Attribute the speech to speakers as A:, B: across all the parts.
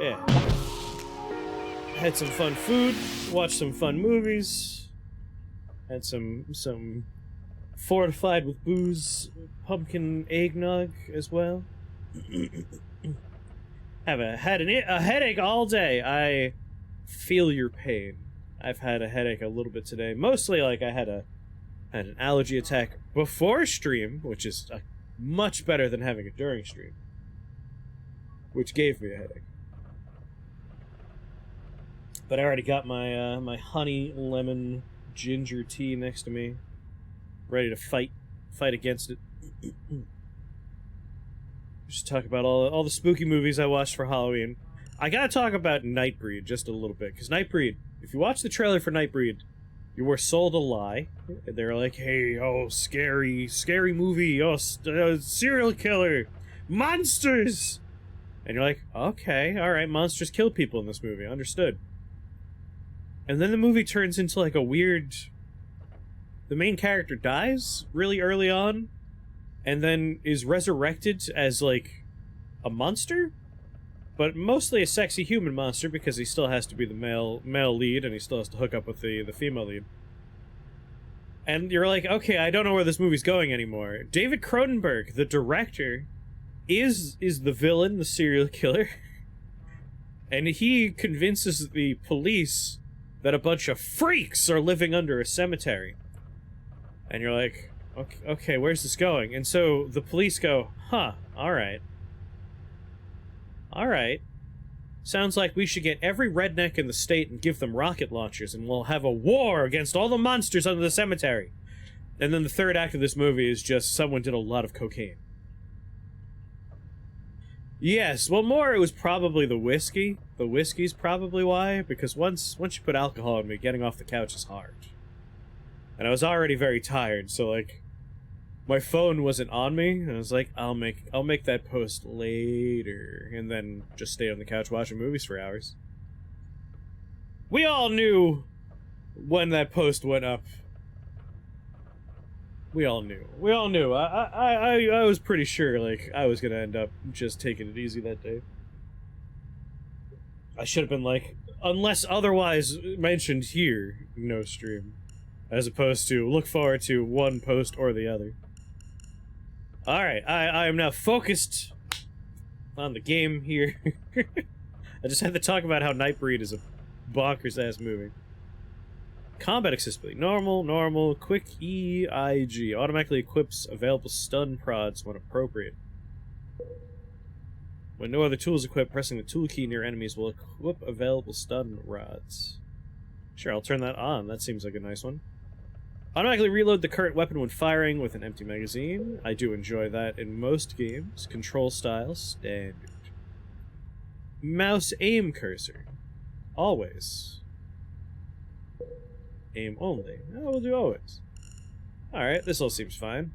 A: Yeah. Had some fun food, watched some fun movies, had some fortified with booze pumpkin eggnog as well. Had a headache all day. I feel your pain. I've had a headache a little bit today. Mostly like I had an allergy attack before stream, which is much better than having it during stream, which gave me a headache. But I already got my my honey lemon ginger tea next to me, ready to fight against it. Just talk about all the spooky movies I watched for Halloween. I gotta talk about Nightbreed just a little bit, because Nightbreed, if you watch the trailer for Nightbreed, you were sold a lie. They're like, hey, oh, scary movie, oh, serial killer, monsters! And you're like, okay, alright, monsters kill people in this movie, understood. And then the movie turns into like a weird... The main character dies really early on, and then is resurrected as like a monster? But mostly a sexy human monster, because he still has to be the male lead, and he still has to hook up with the female lead. And you're like, okay, I don't know where this movie's going anymore. David Cronenberg, the director, is the villain, the serial killer. And he convinces the police that a bunch of freaks are living under a cemetery. And you're like, okay, where's this going? And so the police go, huh, alright. Alright. Sounds like we should get every redneck in the state and give them rocket launchers, and we'll have a war against all the monsters under the cemetery. And then the third act of this movie is just someone did a lot of cocaine. Yes, well, more it was probably the whiskey. The whiskey's probably why, because once you put alcohol in me, getting off the couch is hard. And I was already very tired, so like, my phone wasn't on me, and I was like, I'll make that post later, and then just stay on the couch watching movies for hours. We all knew when that post went up. We all knew. I was pretty sure, like, I was gonna end up just taking it easy that day. I should have been like, unless otherwise mentioned here, no stream. As opposed to, look forward to one post or the other. Alright, I am now focused on the game here. I just had to talk about how Nightbreed is a bonkers-ass movie. Combat accessibility. Normal, quick EIG. Automatically equips available stun prods when appropriate. When no other tool is equipped, pressing the tool key near enemies will equip available stun rods. Sure, I'll turn that on. That seems like a nice one. Automatically reload the current weapon when firing with an empty magazine. I do enjoy that in most games. Control style, standard. Mouse aim cursor. Always. Aim only. Oh, we'll do always. Alright, this all seems fine.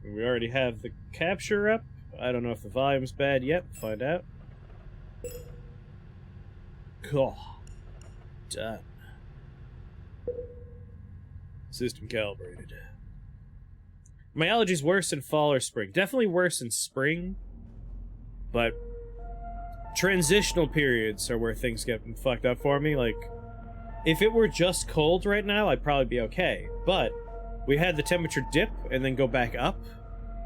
A: We already have the capture up. I don't know if the volume's bad yet. We'll find out. Cool. Done. System calibrated. My allergies worse in fall or spring. Definitely worse in spring. But transitional periods are where things get fucked up for me. Like, if it were just cold right now, I'd probably be okay. But we had the temperature dip and then go back up.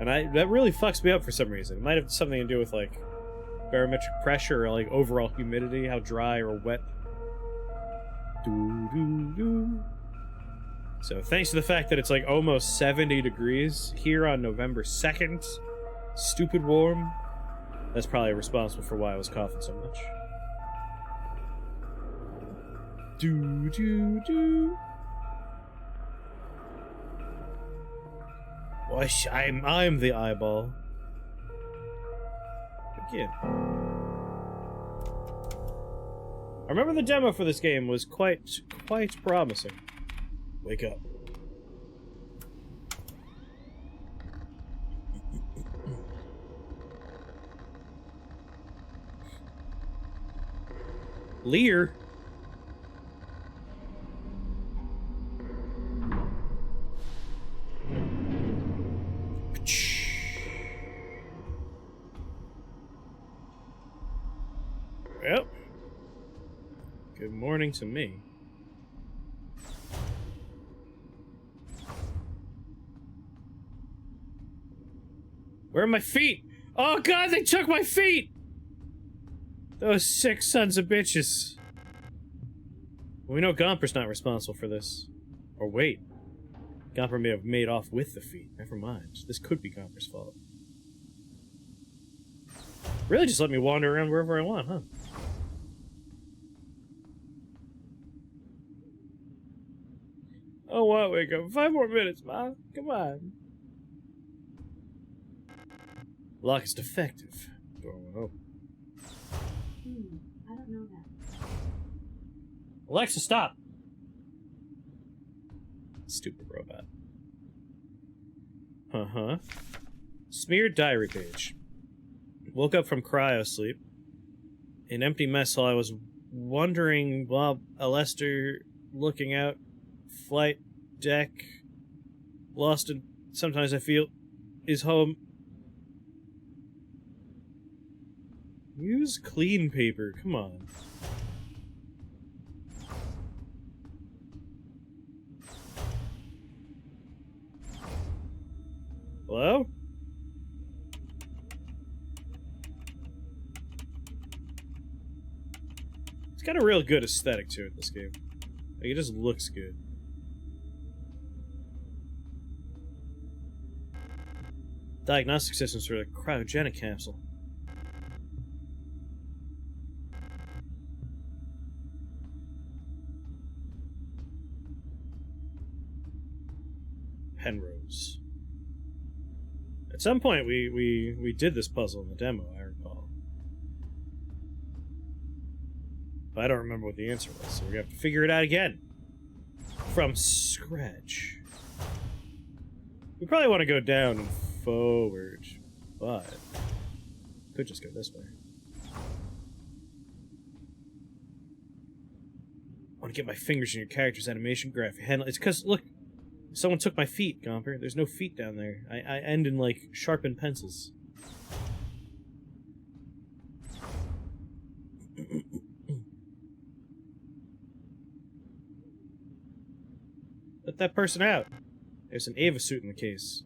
A: And that really fucks me up for some reason. It might have something to do with, like, barometric pressure or, like, overall humidity, how dry or wet. So thanks to the fact that it's like almost 70 degrees here on November 2nd, stupid warm, that's probably responsible for why I was coughing so much. Whoosh, I'm the eyeball. Again. I remember the demo for this game was quite promising. Wake up. Lear. Well, good morning to me. Where are my feet? Oh god, they took my feet! Those sick sons of bitches. Well, we know Gomper's not responsible for this. Or wait. Gomper may have made off with the feet. Never mind. This could be Gomper's fault. Really just let me wander around wherever I want, huh? Oh, what? Wake up. 5 more minutes, Ma. Come on. Lock is defective. Door won't open.
B: I don't know that.
A: Alexa, stop! Stupid robot. Uh-huh. Smeared diary page. Woke up from cryo sleep. An empty mess hall. I was wondering while Alester looking out. Flight deck. Lost in sometimes I feel is home. Use clean paper, come on. Hello? It's got a real good aesthetic to it, this game. Like, it just looks good. Diagnostic systems for the cryogenic capsule. Penrose. At some point, we did this puzzle in the demo, I recall. But I don't remember what the answer was, so we're gonna have to figure it out again. From scratch. We probably want to go down and forward, but could just go this way. I want to get my fingers in your character's animation graph. Handle. It's because look, someone took my feet, Gomper. There's no feet down there. I end in like sharpened pencils. Let that person out. There's an Ava suit in the case.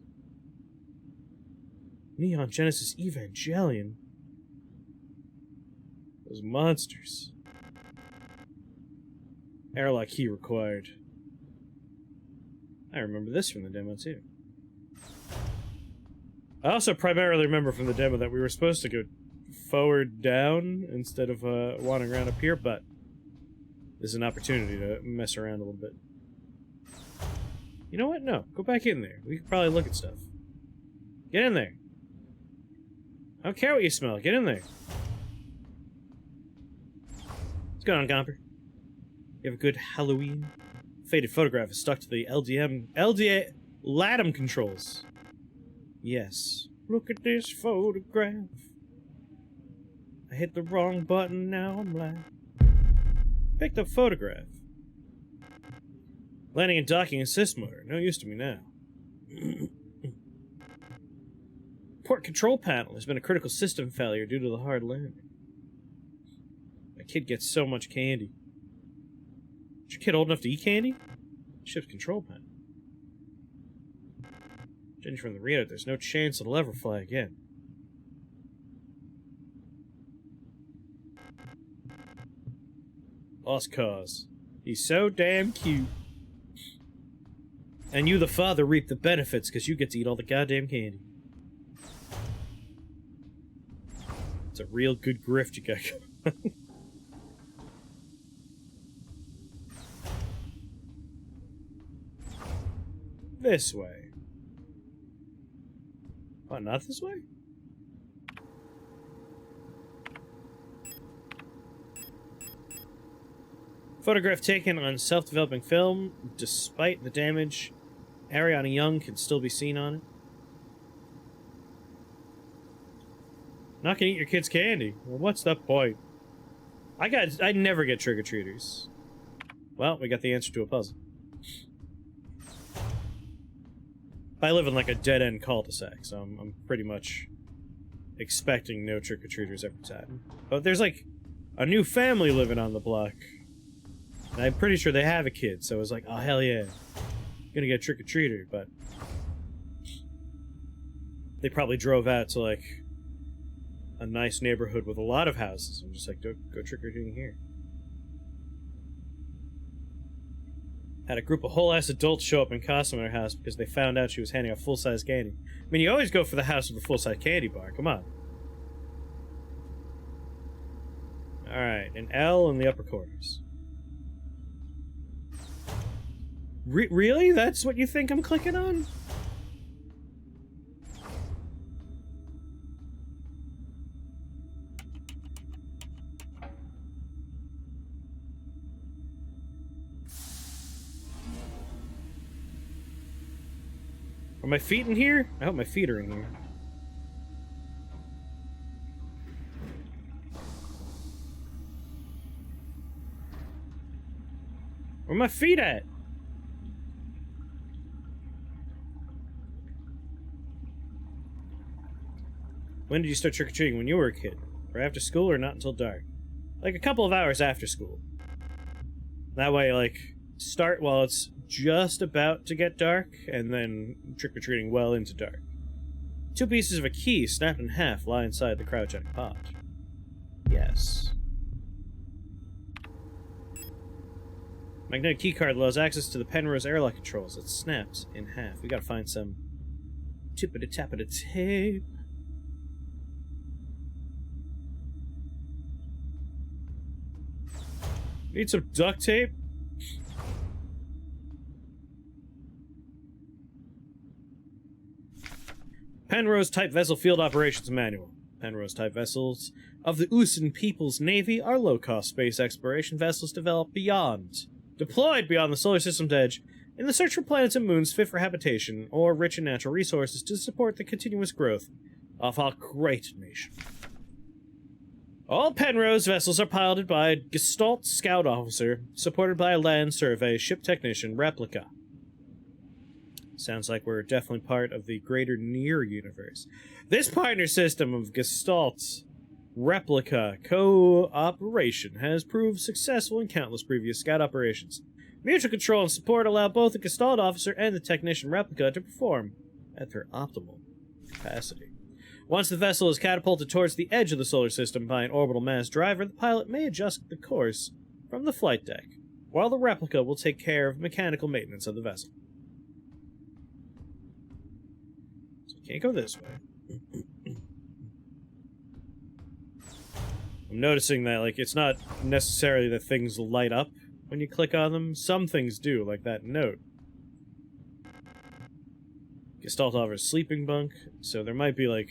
A: Neon Genesis Evangelion. Those monsters. Airlock key required. I remember this from the demo too. I also primarily remember from the demo that we were supposed to go forward down instead of wandering around up here, but this is an opportunity to mess around a little bit. You know what? No. Go back in there. We could probably look at stuff. Get in there. I don't care what you smell. Get in there. What's going on, Gomper? You have a good Halloween? Faded photograph is stuck to the LADAM controls. Yes. Look at this photograph. I hit the wrong button, now I'm live. Pick the photograph. Landing and docking assist motor. No use to me now. Port control panel. There's been a critical system failure due to the hard landing. My kid gets so much candy. Is your kid old enough to eat candy? Ship's control panel. Judging from the readout, there's no chance it'll ever fly again. Lost cause. He's so damn cute. And you, the father, reap the benefits because you get to eat all the goddamn candy. It's a real good grift you got going. This way. Oh, not this way? Photograph taken on self-developing film. Despite the damage, Ariana Young can still be seen on it. Not gonna eat your kid's candy. Well, what's the point? I never get trick-or-treaters. Well, we got the answer to a puzzle. I live in like a dead-end cul-de-sac, so I'm pretty much expecting no trick-or-treaters every time. But there's like a new family living on the block. And I'm pretty sure they have a kid, so I was like, oh, hell yeah. Gonna get a trick-or-treater, but... They probably drove out to, like, a nice neighborhood with a lot of houses. I'm just like, go trick-or-treating here. Had a group of whole-ass adults show up in costume at her house because they found out she was handing out full-size candy. I mean, you always go for the house with a full-size candy bar. Come on. Alright, an L in the upper quarters. Really? That's what you think I'm clicking on? Are my feet in here? I hope my feet are in here. Where are my feet at? When did you start trick-or-treating? When you were a kid? Or after school, or not until dark? Like a couple of hours after school. That way, like, start while it's just about to get dark, and then trick-or-treating well into dark. 2 pieces of a key snapped in half lie inside the cryogenic pod. Yes. Magnetic keycard allows access to the Penrose airlock controls. It's snapped in half. We gotta find some tippity-tappity tape. Need some duct tape? Penrose-type vessel field operations manual. Penrose-type vessels of the Usan People's Navy are low-cost space exploration vessels deployed beyond the solar system's edge in the search for planets and moons fit for habitation or rich in natural resources to support the continuous growth of our great nation. All Penrose vessels are piloted by a Gestalt scout officer, supported by a land survey ship technician replica. Sounds like we're definitely part of the greater near universe. This partner system of Gestalt replica cooperation has proved successful in countless previous scout operations. Mutual control and support allow both the Gestalt officer and the technician replica to perform at their optimal capacity. Once the vessel is catapulted towards the edge of the solar system by an orbital mass driver, the pilot may adjust the course from the flight deck, while the replica will take care of mechanical maintenance of the vessel. So can't go this way. I'm noticing that, like, it's not necessarily that things light up when you click on them. Some things do, like that note. Gestalt offers sleeping bunk, so there might be, like,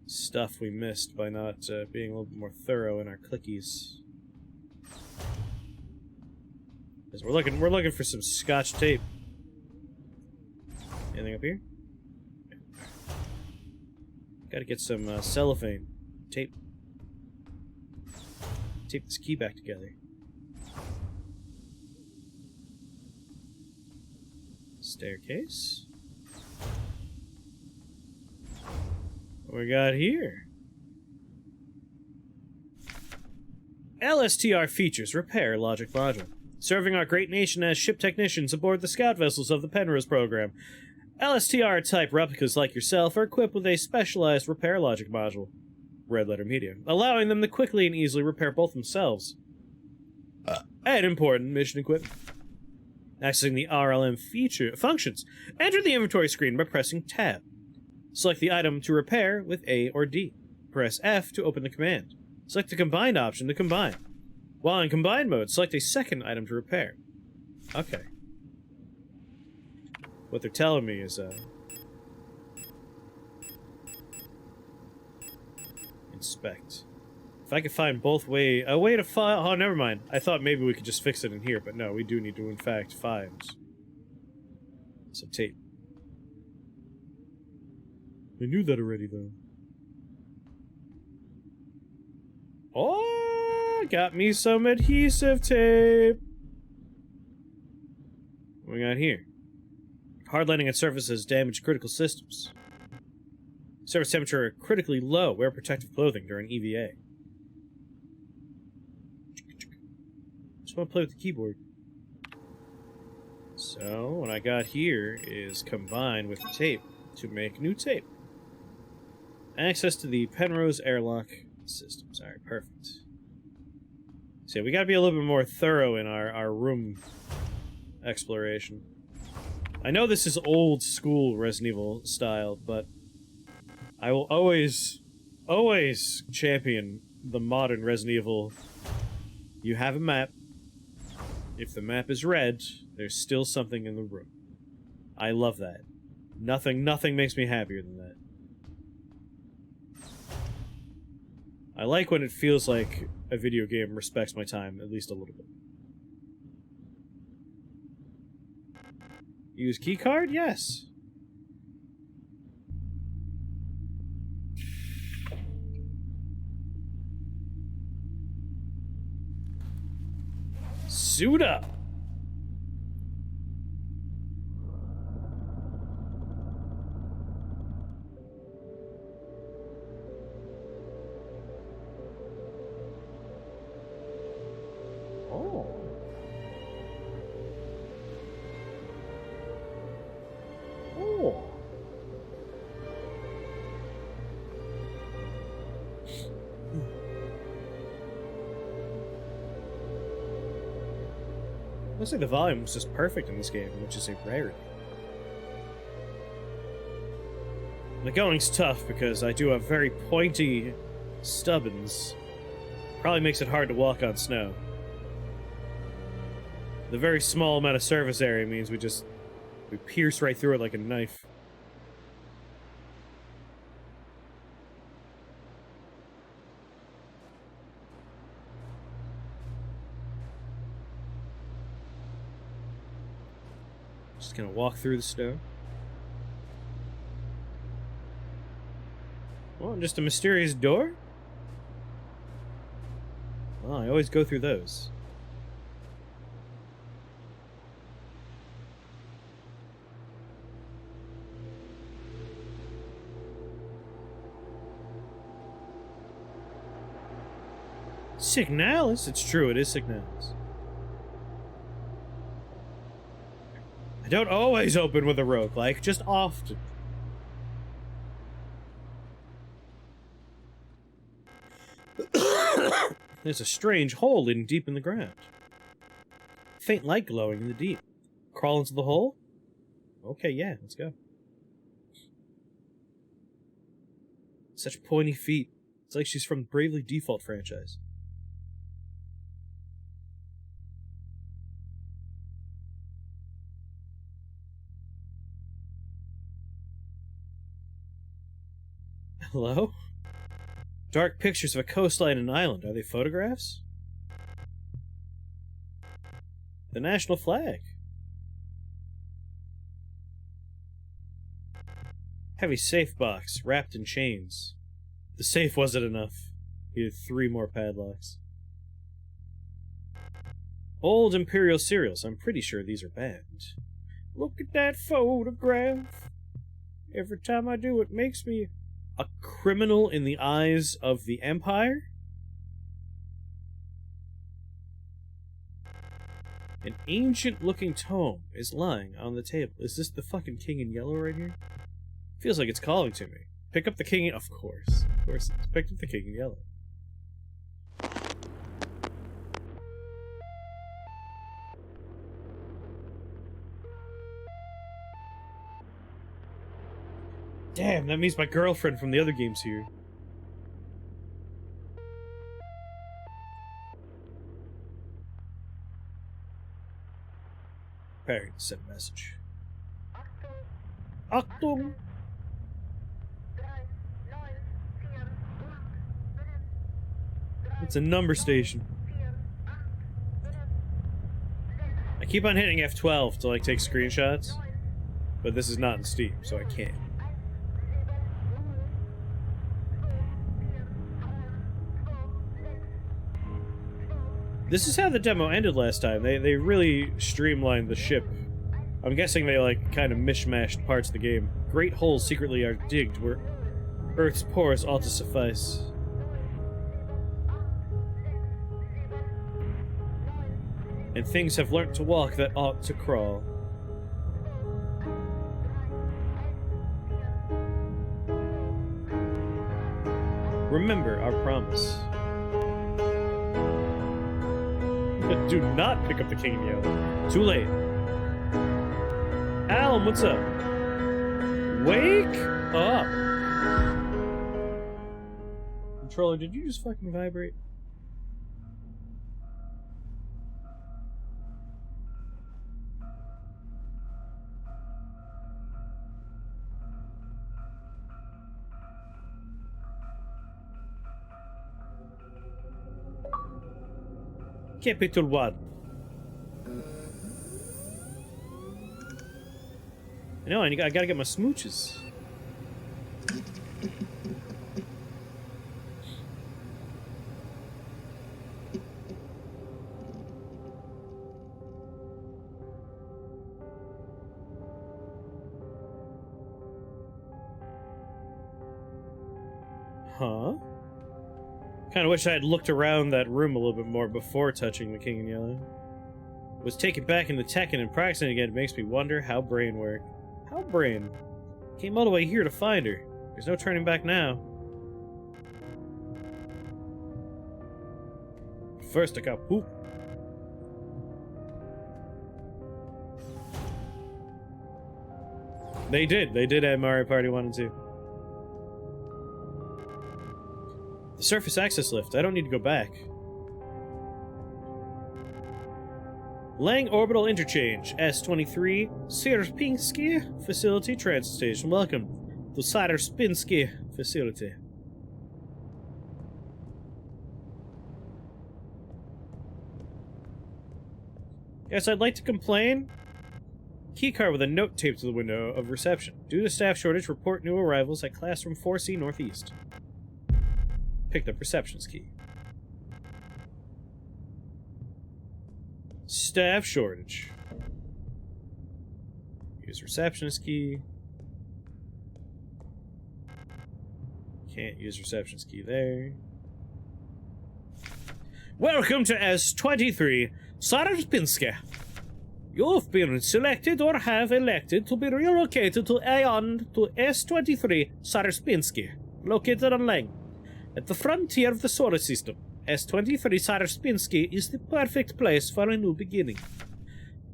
A: stuff we missed by not being a little bit more thorough in our clickies. Because we're looking for some scotch tape. Anything up here? Gotta get some cellophane tape. Tape this key back together. Staircase. What we got here? LSTR features repair logic module. Serving our great nation as ship technicians aboard the scout vessels of the Penrose program. LSTR-type replicas like yourself are equipped with a specialized repair logic module, Red Letter Media, allowing them to quickly and easily repair both themselves and important mission equipment. Accessing the RLM feature functions, enter the inventory screen by pressing Tab. Select the item to repair with A or D. Press F to open the command. Select the combined option to combine. While in combined mode, select a second item to repair. Okay. What they're telling me is, inspect. If I could find a way to file... Oh, never mind. I thought maybe we could just fix it in here, but no, we do need to, in fact, find some tape. I knew that already, though. Oh, got me some adhesive tape. What we got here? Hard landing at surfaces damage critical systems. Surface temperature critically low. Wear protective clothing during EVA. just want to play with the keyboard. So, what I got here is combined with the tape to make new tape. Access to the Penrose airlock systems. Alright, perfect. So we gotta be a little bit more thorough in our room exploration. I know this is old school Resident Evil style, but I will always champion the modern Resident Evil. You have a map. If the map is red, there's still something in the room. I love that. Nothing makes me happier than that. I like when it feels like a video game respects my time, at least a little bit. Use keycard? Yes. Suit up! Oh. Oh. Looks like the volume was just perfect in this game, which is a rarity. The going's tough because I do have very pointy stubbins. Probably makes it hard to walk on snow. The very small amount of surface area means we pierce right through it like a knife. Just gonna walk through the snow. Well, just a mysterious door? Well, I always go through those. Signalis? It's true, it is Signalis. I don't always open with a roguelike, just often. There's a strange hole deep in the ground. Faint light glowing in the deep. Crawl into the hole? Okay, yeah, let's go. Such pointy feet. It's like she's from the Bravely Default franchise. Hello? Dark pictures of a coastline and island. Are they photographs? The national flag. Heavy safe box, wrapped in chains. The safe wasn't enough. He had 3 more padlocks. Old Imperial cereals. I'm pretty sure these are banned. Look at that photograph. Every time I do, it makes me a criminal in the eyes of the Empire? An ancient-looking tome is lying on the table. Is this the fucking King in Yellow right here? Feels like it's calling to me. Pick up the King in... Of course. Of course. It's picked up the King in Yellow. Damn, that means my girlfriend from the other game's here. Preparing to send a message. Achtung! It's a number station. I keep on hitting F12 to, like, take screenshots, but this is not in Steam, so I can't. This is how the demo ended last time. They really streamlined the ship. I'm guessing they, like, kind of mishmashed parts of the game. Great holes secretly are digged where Earth's pores ought to suffice. and things have learnt to walk that ought to crawl. Remember our promise. Do not pick up the King in Yellow. Too late. Alan, what's up? Wake up! Controller, did you just fucking vibrate? Capital 1. No, I gotta get my smooches. Huh? Kinda wish I had looked around that room a little bit more before touching the King in Yellow. Was taken back into Tekken and practicing again. It makes me wonder how brain worked. How brain? Came all the way here to find her. There's no turning back now. First I got poop. They did at Mario Party 1 and 2. The surface access lift. I don't need to go back. Lang Orbital Interchange, S23, Sierpinski Facility Transit Station. Welcome to Sierpinski Facility. Yes, I'd like to complain. Keycard with a note taped to the window of reception. Due to staff shortage, report new arrivals at Classroom 4C Northeast. Picked up reception's key. Staff shortage. Use receptionist key. Can't use receptionist key there. Welcome to S23, Sierpinski. You've been selected or have elected to be relocated to Aeon to S23, Sierpinski, located on Lang. At the frontier of the solar system, S23 Sierpinski is the perfect place for a new beginning.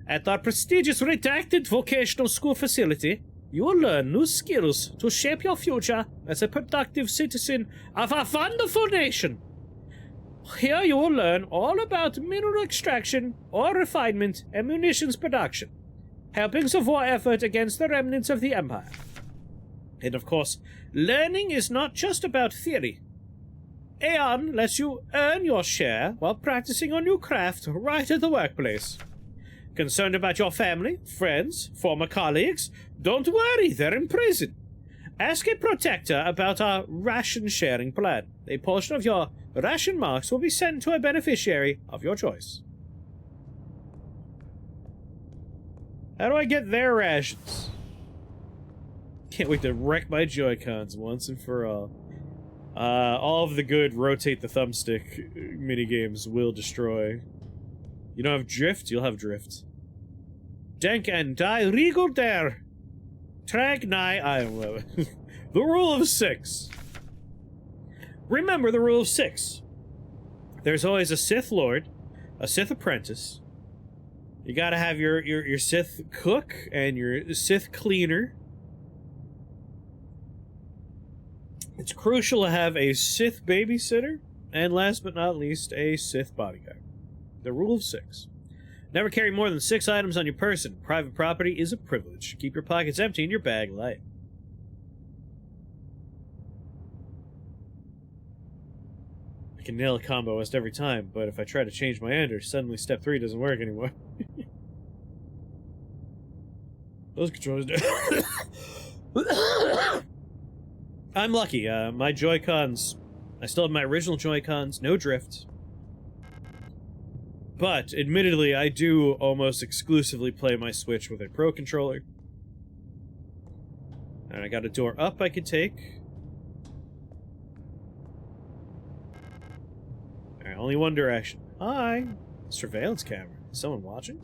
A: At our prestigious redacted vocational school facility, you will learn new skills to shape your future as a productive citizen of our wonderful nation. Here you will learn all about mineral extraction, ore refinement, and munitions production, helping the war effort against the remnants of the Empire. And of course, learning is not just about theory. Aeon lets you earn your share while practicing on your craft right at the workplace. Concerned about your family, friends, former colleagues? Don't worry, they're in prison. Ask a protector about our ration sharing plan. A portion of your ration marks will be sent to a beneficiary of your choice. How do I get their rations? Can't wait to wreck my Joy-Cons once and for all. All of the good rotate the thumbstick minigames will destroy. You don't have drift? You'll have drift. Denk and die regal der. Trag nigh I The rule of 6. Remember the rule of 6. There's always a Sith Lord, a Sith Apprentice. You gotta have your Sith Cook and your Sith Cleaner. It's crucial to have a Sith babysitter, and last but not least, a Sith bodyguard. The rule of 6. Never carry more than 6 items on your person. Private property is a privilege. Keep your pockets empty and your bag light. I can nail a combo almost every time, but if I try to change my ender, suddenly step 3 doesn't work anymore. Those controllers do. I'm lucky. My Joy-Cons, I still have my original Joy-Cons, no drift. But, admittedly, I do almost exclusively play my Switch with a Pro controller. And I got a door up I could take. Alright, only one direction. Hi! Surveillance camera. Is someone watching?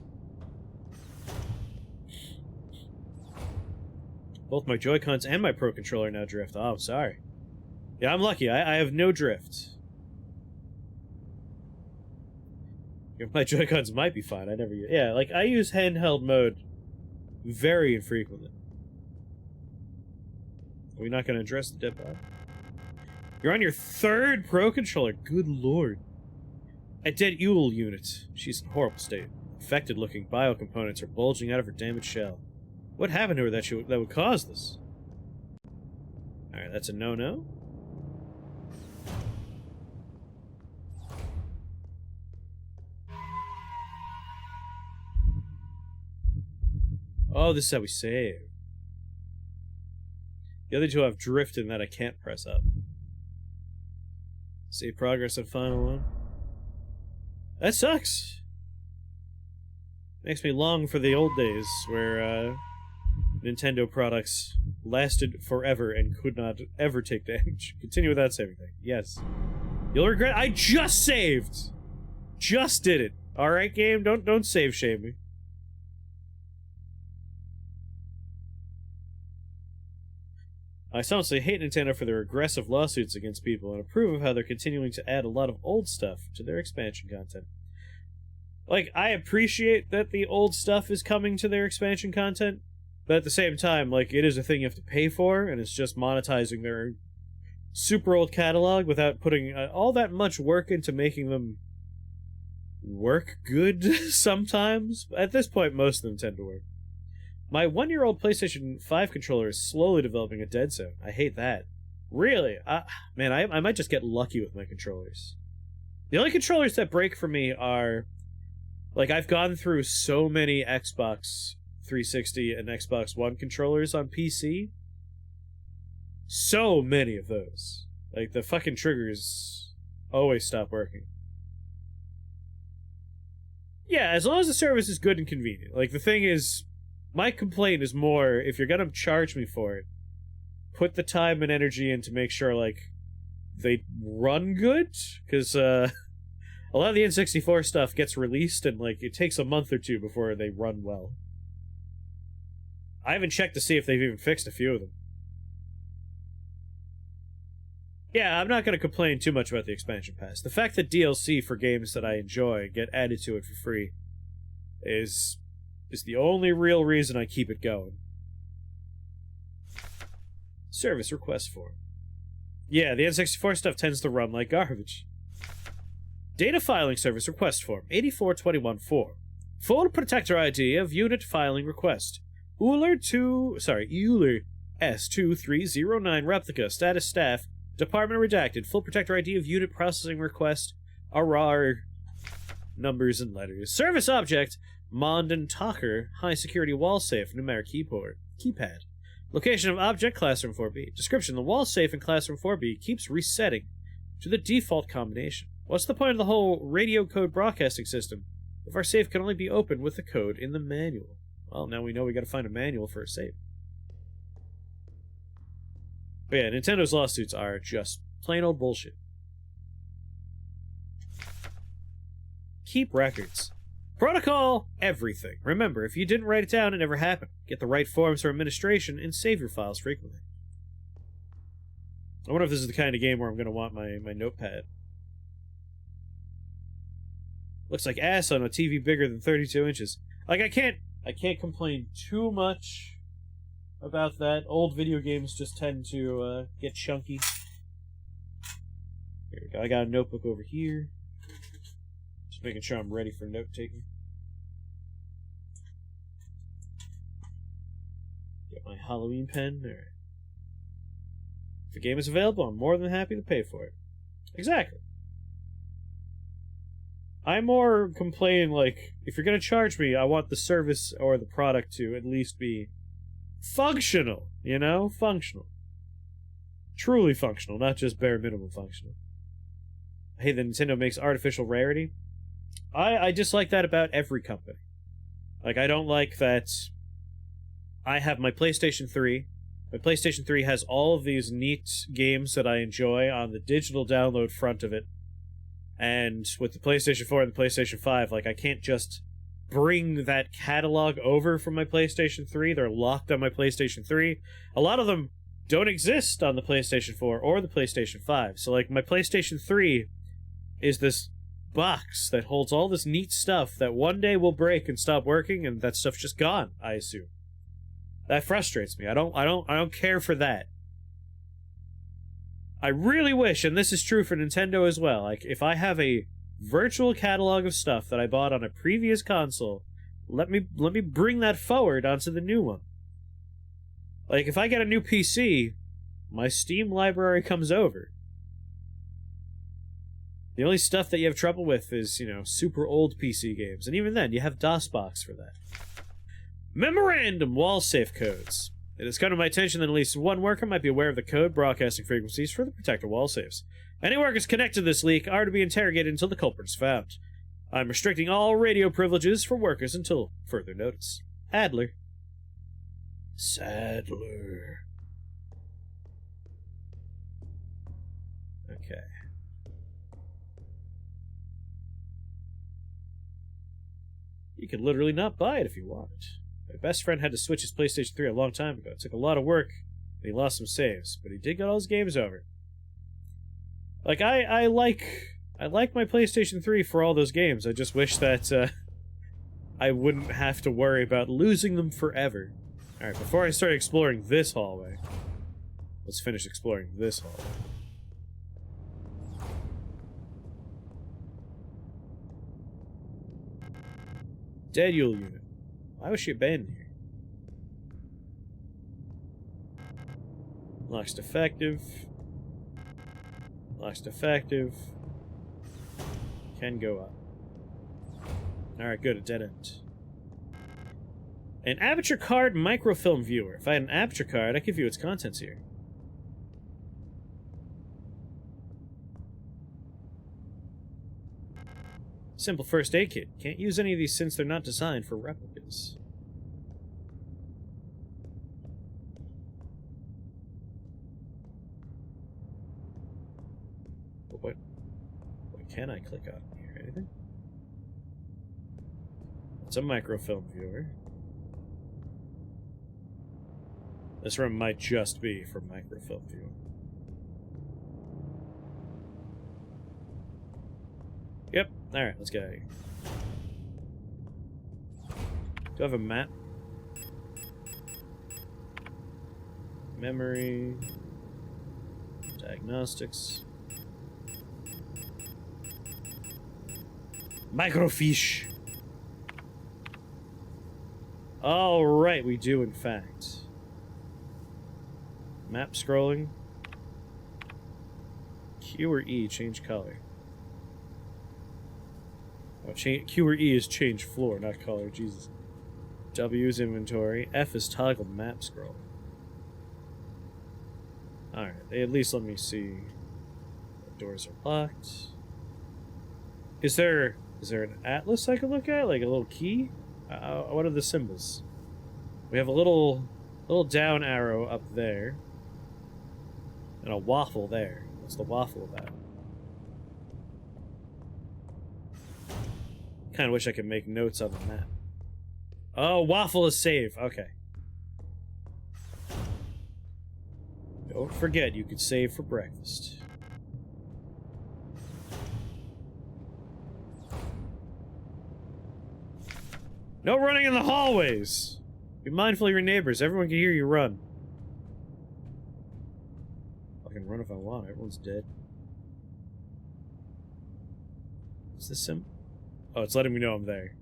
A: Both my Joy-Cons and my Pro Controller now drift. Oh, I'm sorry. Yeah, I'm lucky. I have no drift. My Joy-Cons might be fine. I never use... Yeah, like, I use handheld mode very infrequently. Are we not going to address the dead body? You're on your 3rd Pro Controller. Good lord. A dead Yule unit. She's in horrible state. Infected-looking biocomponents are bulging out of her damaged shell. What happened to her that would cause this? Alright, that's a no-no. Oh, this is how we save. The other two have drift in that I can't press up. Save progress on final one. That sucks. Makes me long for the old days where Nintendo products lasted forever and could not ever take damage. Continue without saving thing. Yes. You'll regret. I just saved. Just did it. All right, game. Don't save shame me. I honestly hate Nintendo for their aggressive lawsuits against people and approve of how they're continuing to add a lot of old stuff to their expansion content. Like, I appreciate that the old stuff is coming to their expansion content, but at the same time, like, it is a thing you have to pay for, and it's just monetizing their super old catalog without putting all that much work into making them work good sometimes. At this point, most of them tend to work. My 1-year-old PlayStation 5 controller is slowly developing a dead zone. I hate that. Really? Man, I might just get lucky with my controllers. The only controllers that break for me are... Like, I've gone through so many Xbox 360 and Xbox One controllers on PC. So many of those. Like, the fucking triggers always stop working. Yeah, as long as the service is good and convenient. Like, the thing is... My complaint is more, if you're gonna charge me for it, put the time and energy in to make sure, like, they run good? Because, a lot of the N64 stuff gets released, and, like, it takes a month or two before they run well. I haven't checked to see if they've even fixed a few of them. Yeah, I'm not gonna complain too much about the expansion pass. The fact that DLC for games that I enjoy get added to it for free is the only real reason I keep it going. Service request form. Yeah, the N64 stuff tends to run like garbage. Data filing service request form, 8421-4. Full protector ID of unit filing request. Euler S2309 replica, status staff, department redacted, full protector ID of unit processing request, RR numbers and letters. Service object, Mondin Talker, high security wall safe, numeric keypad. Location of object, classroom 4B. Description, the wall safe in classroom 4B keeps resetting to the default combination. What's the point of the whole radio code broadcasting system if our safe can only be opened with the code in the manual? Well, now we know we gotta find a manual for a safe. But yeah, Nintendo's lawsuits are just plain old bullshit. Keep records. Protocol everything. Remember, if you didn't write it down, it never happened. Get the right forms for administration and save your files frequently. I wonder if this is the kind of game where I'm going to want my notepad. Looks like ass on a TV bigger than 32 inches. Like, I can't complain too much about that. Old video games just tend to get chunky. Here we go. I got a notebook over here. Just making sure I'm ready for note-taking. Get my Halloween pen. Alright. If a game is available, I'm more than happy to pay for it. Exactly. I more complain, like, if you're gonna charge me, I want the service or the product to at least be functional, you know? Functional. Truly functional, not just bare minimum functional. I hate that Nintendo makes artificial rarity. I dislike that about every company. Like, I don't like that I have my PlayStation 3. My PlayStation 3 has all of these neat games that I enjoy on the digital download front of it. And with the PlayStation 4 and the PlayStation 5, like, I can't just bring that catalog over from my PlayStation 3. They're locked on my PlayStation 3. A lot of them don't exist on the PlayStation 4 or the PlayStation 5. So, like, my PlayStation 3 is this box that holds all this neat stuff that one day will break and stop working, and that stuff's just gone, I assume. That frustrates me. I don't care for that. I really wish, and this is true for Nintendo as well, like, if I have a virtual catalog of stuff that I bought on a previous console, let me bring that forward onto the new one. Like, if I get a new PC, my Steam library comes over. The only stuff that you have trouble with is, you know, super old PC games, and even then, you have DOSBox for that. Memorandum: wall safe codes. It has come to my attention that at least one worker might be aware of the code broadcasting frequencies for the protector wall safes. Any workers connected to this leak are to be interrogated until the culprit is found. I'm restricting all radio privileges for workers until further notice. Adler. Sadler. Okay. You could literally not buy it if you want it. My best friend had to switch his PlayStation 3 a long time ago. It took a lot of work, and he lost some saves, but he did get all his games over. Like, I like my PlayStation 3 for all those games. I just wish that I wouldn't have to worry about losing them forever. Alright, before I start exploring this hallway, let's finish exploring this hallway. Dead Yule unit. Why was she abandoned here? Locks defective. Locks defective. Can go up. Alright, good. A dead end. An aperture card microfilm viewer. If I had an aperture card, I could view its contents here. Simple first aid kit. Can't use any of these since they're not designed for replicas. What can I click on here? Anything? It's a microfilm viewer. This room might just be for microfilm viewing. Yep. Alright, let's get out of here. Do I have a map? Memory. Diagnostics. Microfiche! Alright, we do in fact. Map scrolling. Q or E, change color. Oh, Q or E is change floor, not color. Jesus. W is inventory. F is toggle map scroll. Alright, they at least let me see. The doors are locked. Is there an atlas I could look at? Like a little key? What are the symbols? We have a little down arrow up there. And a waffle there. What's the waffle about? Kinda wish I could make notes on the map. Oh, waffle is save. Okay. Don't forget, you could save for breakfast. No running in the hallways! Be mindful of your neighbors. Everyone can hear you run. I can run if I want. Everyone's dead. Is this sim? Oh, it's letting me know I'm there.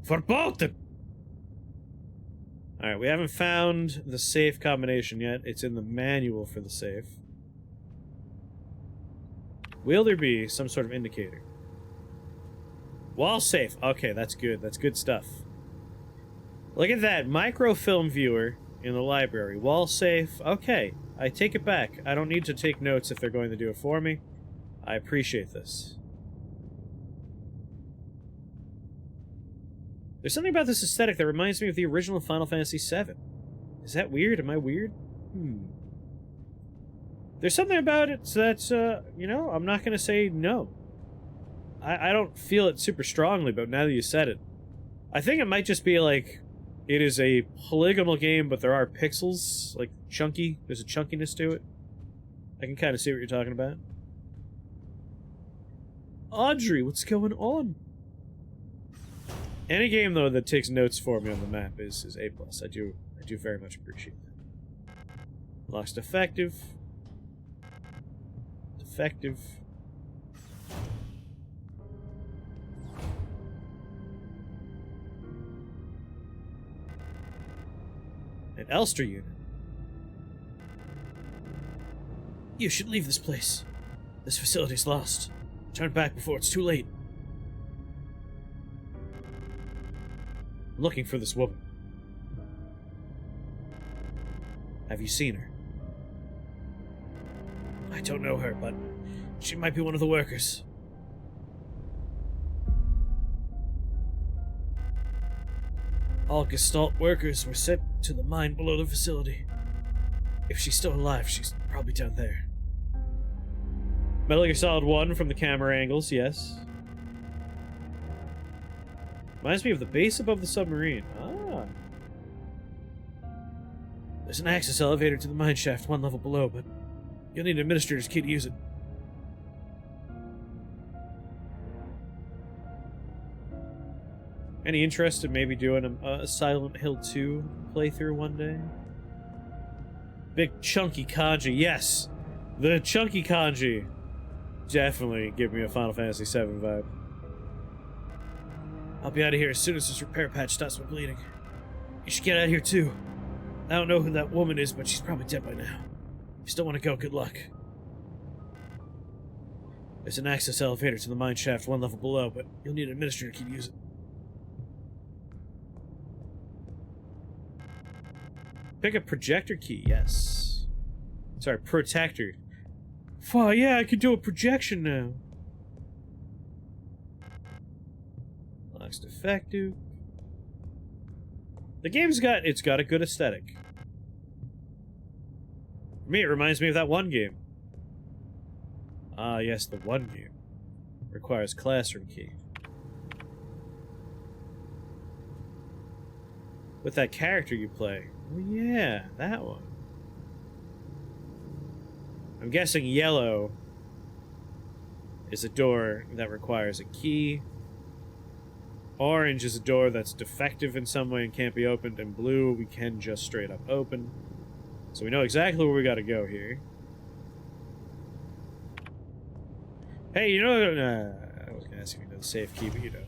A: Verboten! Alright, we haven't found the safe combination yet. It's in the manual for the safe. Will there be some sort of indicator? Wall safe. Okay, that's good. That's good stuff. Look at that. Microfilm viewer in the library. Wall safe. Okay, I take it back. I don't need to take notes if they're going to do it for me. I appreciate this. There's something about this aesthetic that reminds me of the original Final Fantasy VII. Is that weird? Am I weird? There's something about it that, you know, I'm not going to say no. I don't feel it super strongly, but now that you said it, I think it might just be like it is a polygonal game, but there are pixels, like chunky. There's a chunkiness to it. I can kind of see what you're talking about. Audrey, what's going on? Any game though that takes notes for me on the map is A+. I do very much appreciate that. Lost defective. Defective. An Elster unit. You should leave this place. This facility's lost. Turn back before it's too late. I'm looking for this woman. Have you seen her? I don't know her, but she might be one of the workers. All Gestalt workers were sent to the mine below the facility. If she's still alive, she's probably down there. Metal Gear Solid 1 from the camera angles, yes. Reminds me of the base above the submarine. Ah. There's an access elevator to the mine shaft 1 level below, but you'll need an administrator's key to use it. Any interest in maybe doing a Silent Hill 2 playthrough one day? Big chunky kanji, yes! The chunky kanji definitely give me a Final Fantasy VII vibe. I'll be out of here as soon as this repair patch stops my bleeding. You should get out of here too. I don't know who that woman is, but she's probably dead by now. If you still want to go, good luck. There's an access elevator to the mine shaft 1 level below, but you'll need an administrator key to use it. Pick a projector key, yes. Sorry, protector. Oh yeah, I can do a projection now. Locks defective. The game's got a good aesthetic. For me, it reminds me of that one game. Ah, yes, the one game. Requires classroom key. With that character you play. Oh yeah, that one. I'm guessing yellow is a door that requires a key. Orange is a door that's defective in some way and can't be opened. And blue, we can just straight up open. So we know exactly where we gotta go here. Hey, you know... I was gonna ask if you know the safe key, but you don't.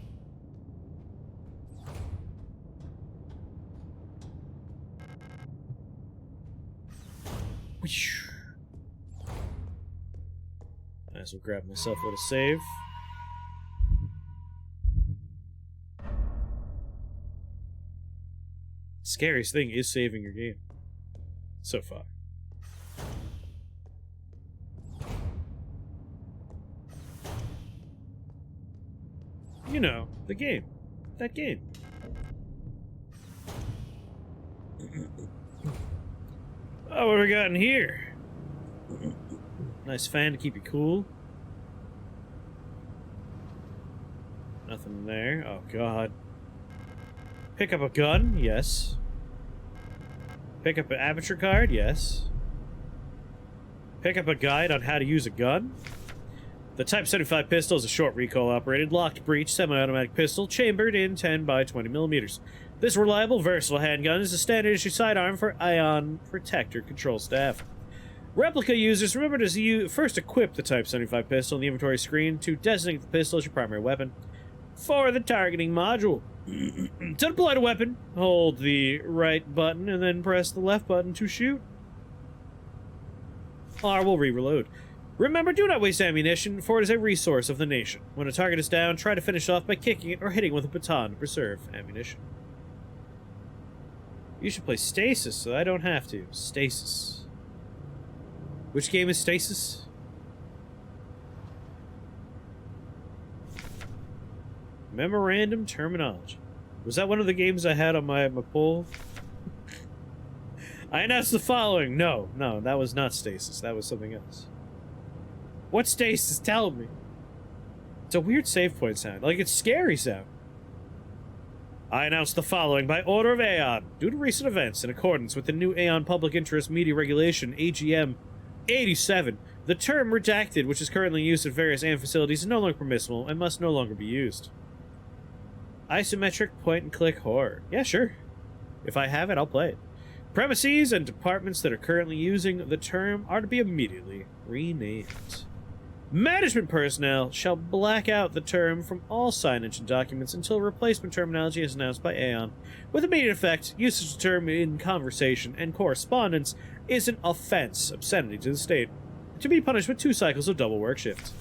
A: Might as well grab myself a little save. Scariest thing is saving your game. So far. You know, the game. That game. Oh, what do we got in here? Nice fan to keep you cool. Nothing there. Oh, God. Pick up a gun? Yes. Pick up an aperture card? Yes. Pick up a guide on how to use a gun? The Type 75 pistol is a short recoil-operated, locked-breech, semi-automatic pistol chambered in 10 by 20 millimeters. This reliable, versatile handgun is a standard-issue sidearm for Ion Protector control staff. Replica users, remember to first equip the Type 75 pistol in the inventory screen to designate the pistol as your primary weapon. For the targeting module, to deploy the weapon, hold the right button and then press the left button to shoot. R will re-reload. Remember, do not waste ammunition, for it is a resource of the nation. When a target is down, try to finish off by kicking it or hitting it with a baton to preserve ammunition. You should play Stasis, so I don't have to. Stasis. Which game is Stasis? Memorandum terminology. Was that one of the games I had on my poll? I announced the following. No, that was not Stasis. That was something else. What's Stasis? Tell me. It's a weird save point sound. Like, it's scary sound. I announce the following by order of Aeon. Due to recent events, in accordance with the new Aeon Public Interest Media Regulation, AGM 87, the term redacted, which is currently used at various AIM facilities, is no longer permissible and must no longer be used. Isometric point-and-click horror. Yeah, sure. If I have it, I'll play it. Premises and departments that are currently using the term are to be immediately renamed. Management personnel shall black out the term from all signage and documents until replacement terminology is announced by Aeon. With immediate effect, usage of the term in conversation and correspondence is an offense, obscenity to the state, to be punished with 2 cycles of double work shift.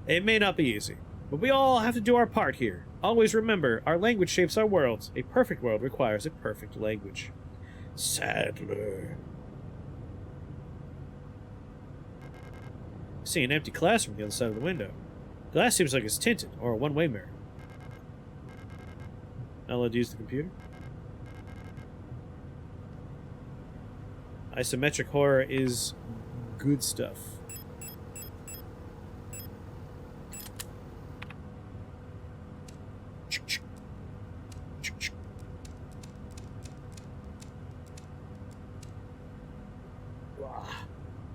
A: It may not be easy, but we all have to do our part here. Always remember, our language shapes our worlds. A perfect world requires a perfect language. Sadler. I see an empty classroom on the other side of the window. Glass seems like it's tinted, or a one-way mirror. Not allowed to use the computer? Isometric horror is good stuff.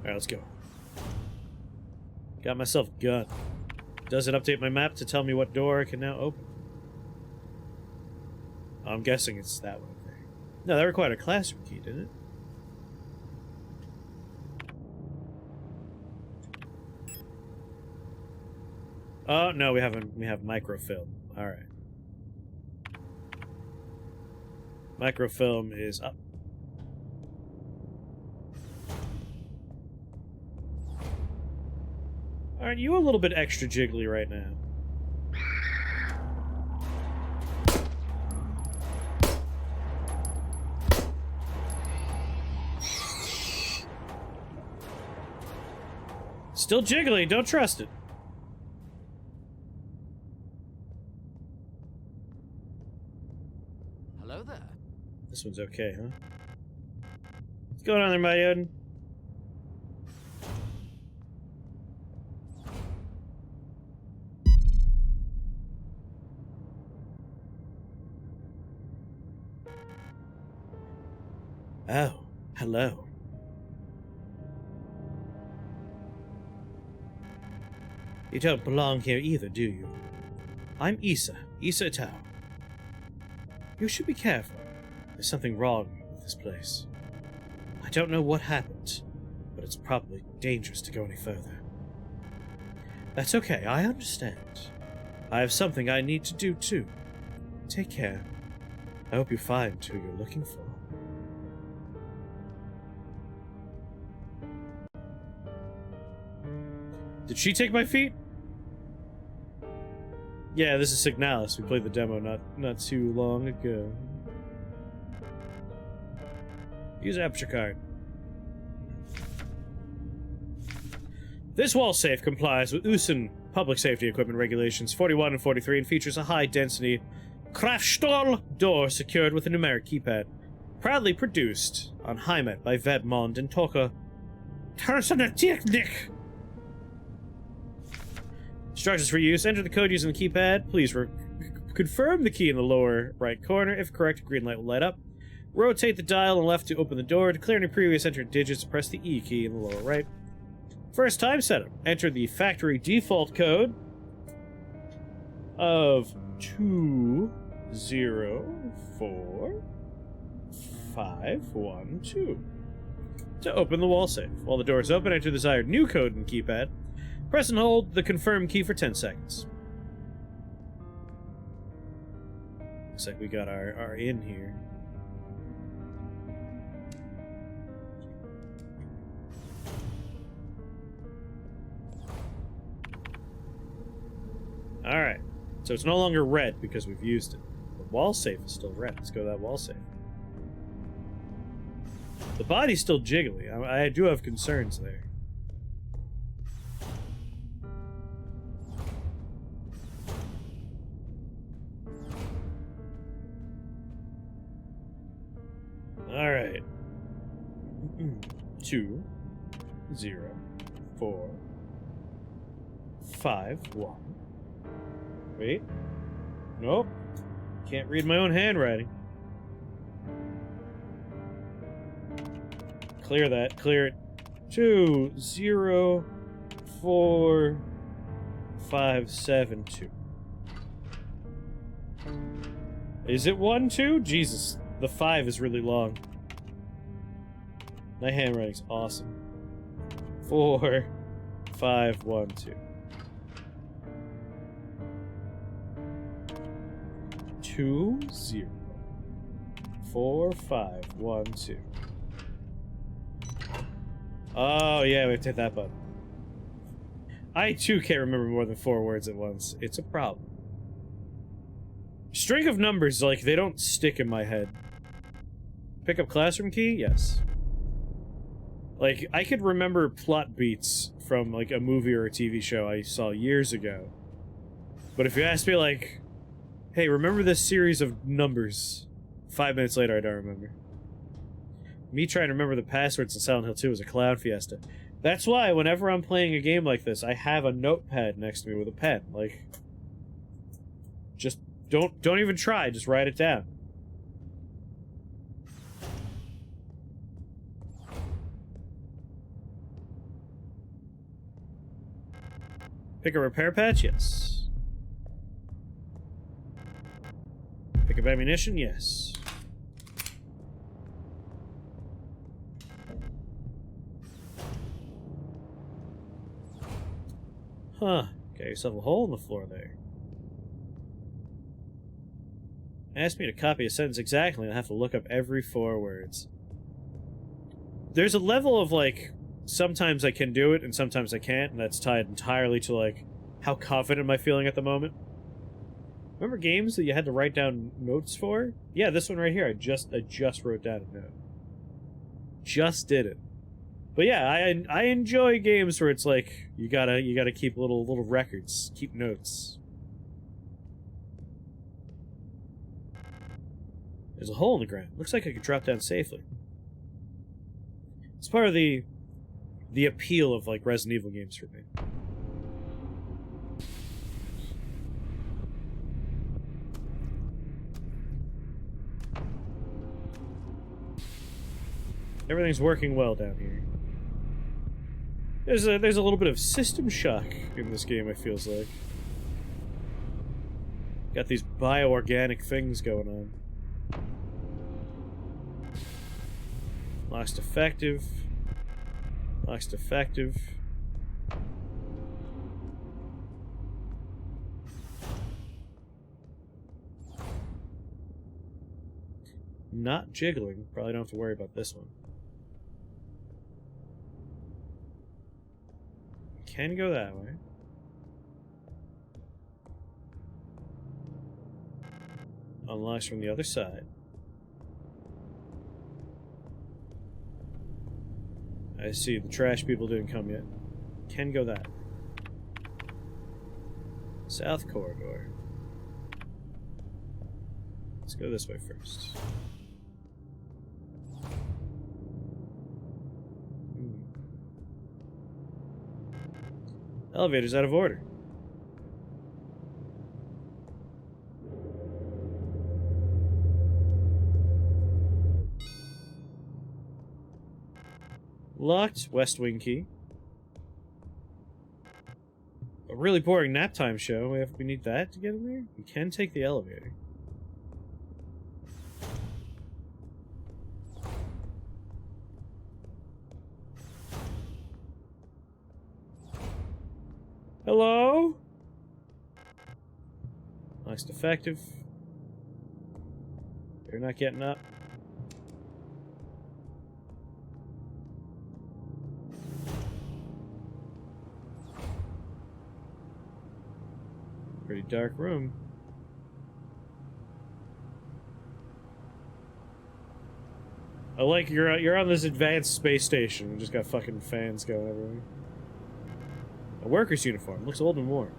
A: Alright, let's go. Got myself a gun. Does it update my map to tell me what door I can now open? I'm guessing it's that one there. No, that required a classroom key, didn't it? Oh, no, we haven't. We have microfilm. Alright. Microfilm is up. Aren't you a little bit extra jiggly right now? Still jiggly, don't trust it.
B: Hello there.
A: This one's okay, huh? What's going on there, MacLeod? Oh, hello. You don't belong here either, do you? I'm Issa Tao. You should be careful. There's something wrong with this place. I don't know what happened, but it's probably dangerous to go any further. That's okay, I understand. I have something I need to do too. Take care. I hope you find who you're looking for. Did she take my feet? Yeah, this is Signalis. We played the demo not too long ago. Use aperture card. This wall safe complies with USIN public safety equipment regulations 41 and 43 and features a high-density Kraftstall door secured with a numeric keypad. Proudly produced on Heimat by Webmond and Toka Tarsanetechnik. Instructions for use. Enter the code using the keypad. Please confirm the key in the lower right corner. If correct, a green light will light up. Rotate the dial on the left to open the door. To clear any previous entered digits, press the E key in the lower right. First time setup. Enter the factory default code of 204512 to open the wall safe. While the door is open, enter the desired new code in the keypad. Press and hold the confirm key for 10 seconds. Looks like we got our in here. Alright. So it's no longer red because we've used it. The wall safe is still red. Let's go to that wall safe. The body's still jiggly. I do have concerns there. Alright. 2 0 4 5 1 Wait. Nope. Can't read my own handwriting. Clear that. Clear it. 2, 0, 4, 5, 7, 2. Is it 1, 2? Jesus. The 5 is really long. My handwriting's awesome. 4, 5, 1, 2. 2, 0. 4, 5, 1, 2. Oh, yeah, we have to hit that button. I, too, can't remember more than 4 words at once. It's a problem. String of numbers, like, they don't stick in my head. Pick up classroom key? Yes. Like, I could remember plot beats from, like, a movie or a TV show I saw years ago. But if you ask me, like, hey, remember this series of numbers? 5 minutes later, I don't remember. Me trying to remember the passwords in Silent Hill 2 is a clown fiesta. That's why, whenever I'm playing a game like this, I have a notepad next to me with a pen. Like, just don't even try, just write it down. Pick a repair patch? Yes. Pick up ammunition? Yes. Huh. Got yourself a hole in the floor there. Ask me to copy a sentence exactly, and I have to look up every 4 words. There's a level of, like, sometimes I can do it, and sometimes I can't, and that's tied entirely to, like, how confident am I feeling at the moment. Remember games that you had to write down notes for? Yeah, this one right here, I just wrote down a note. Just did it. But yeah, I enjoy games where it's like you gotta keep little records, keep notes. There's a hole in the ground. Looks like I could drop down safely. It's part of the appeal of like Resident Evil games for me. Everything's working well down here. There's a little bit of system shock in this game, it feels like. Got these bioorganic things going on. Lock's defective. Lock's defective. Not jiggling. Probably don't have to worry about this one. Can go that way. Unlocks from the other side. I see, the trash people didn't come yet. Can go that way. South corridor. Let's go this way first. Elevator's out of order. Locked. West wing key. A really boring nap time show. We need that to get in there? We can take the elevator. Hello? Lock's defective. They're not getting up. Pretty dark room. I like you're on this advanced space station and just got fucking fans going everywhere. A worker's uniform. Looks old and worn.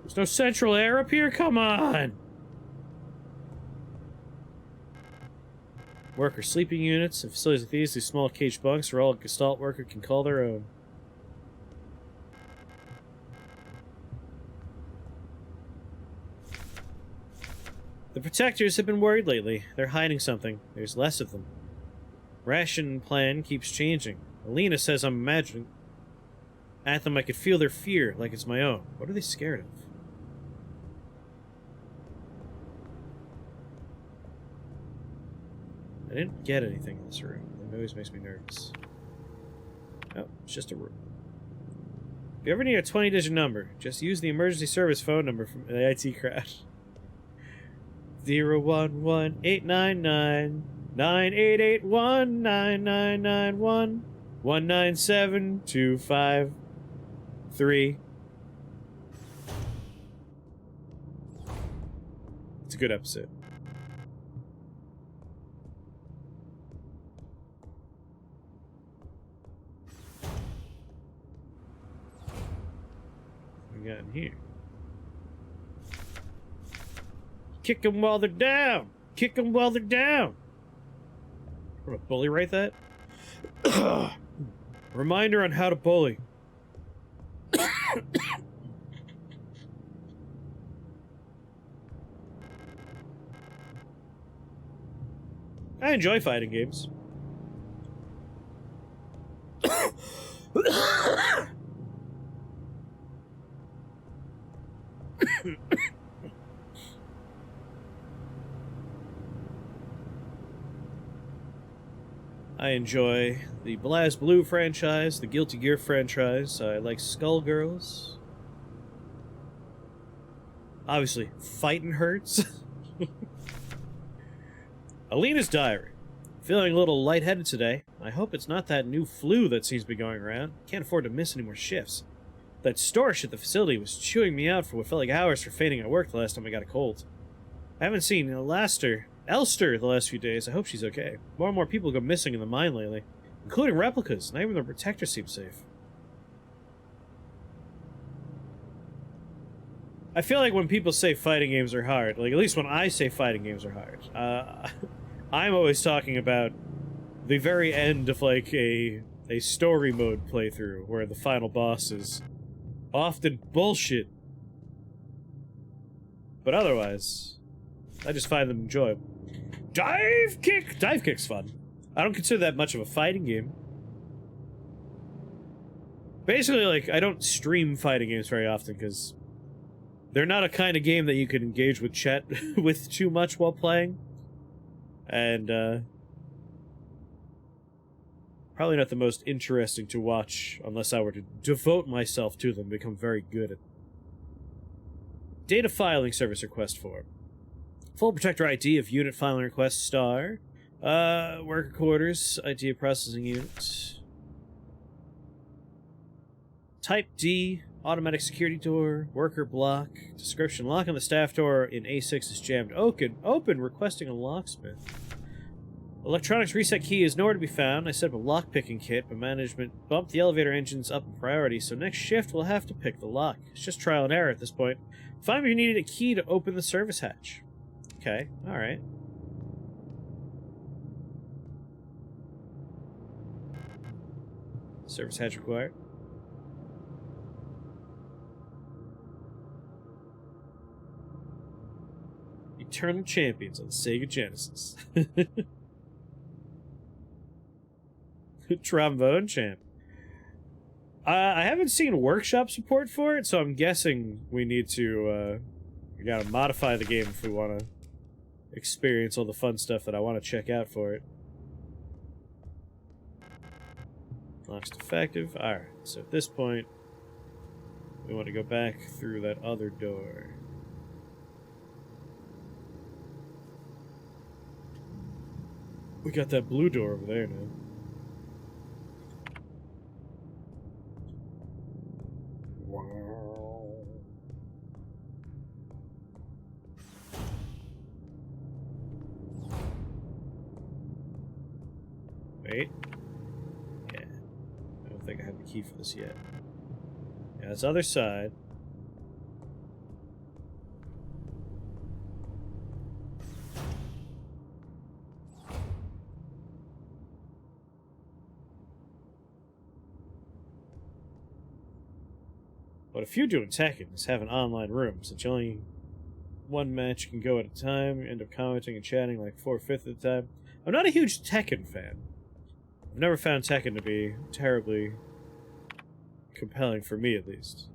A: There's no central air up here? Come on! Worker sleeping units. In facilities like these small cage bunks where all Gestalt worker can call their own. The protectors have been worried lately. They're hiding something. There's less of them. Ration plan keeps changing. Alina says I'm imagining. At them, I could feel their fear like it's my own. What are they scared of? I didn't get anything in this room. It always makes me nervous. Oh, it's just a room. If you ever need a 20-digit number, just use the emergency service phone number from the IT crash. 011-899-9881-9991-197-253. It's a good episode. What we got in here? Kick them while they're down! Kick them while they're down! I'm gonna bully write that? Reminder on how to bully. I enjoy fighting games. I enjoy the BlazBlue franchise, the Guilty Gear franchise. I like Skullgirls. Obviously, fighting hurts. Alina's diary. Feeling a little lightheaded today. I hope it's not that new flu that seems to be going around. Can't afford to miss any more shifts. That storch at the facility was chewing me out for what felt like hours for fainting at work the last time I got a cold. I haven't seen Elster the last few days. I hope she's okay. More and more people go missing in the mine lately, including replicas. Not even the protector seems safe. I feel like when people say fighting games are hard, like at least when I say fighting games are hard, I'm always talking about the very end of like a story mode playthrough where the final boss is often bullshit. But otherwise, I just find them enjoyable. Dive kick! Dive kick's fun. I don't consider that much of a fighting game. Basically, like, I don't stream fighting games very often because they're not a kind of game that you can engage with chat with too much while playing. And, probably not the most interesting to watch unless I were to devote myself to them, become very good at. Data filing service request form. Full protector ID of unit filing request star. Worker quarters, ID of processing unit. Type D, automatic security door, worker block. Description, lock on the staff door in A6 is jammed. Open, requesting a locksmith. Electronics reset key is nowhere to be found. I set up a lock-picking kit, but management bumped the elevator engines up in priority, so next shift we'll have to pick the lock. It's just trial and error at this point. Find me if you needed a key to open the service hatch. Okay, alright. Service hatch required. Eternal Champions on the Sega Genesis. Trombone champ. I haven't seen workshop support for it, so I'm guessing we need to, we gotta modify the game if we want to experience all the fun stuff that I want to check out for it. Lock's defective. Alright, so at this point, we want to go back through that other door. We got that blue door over there now. Wait. Yeah. I don't think I have the key for this yet. Yeah, it's other side. What if you're doing Tekken is have an online room, since you only one match can go at a time. End up commenting and chatting like 4/5 at a time. I'm not a huge Tekken fan. I've never found Tekken to be terribly compelling, for me at least.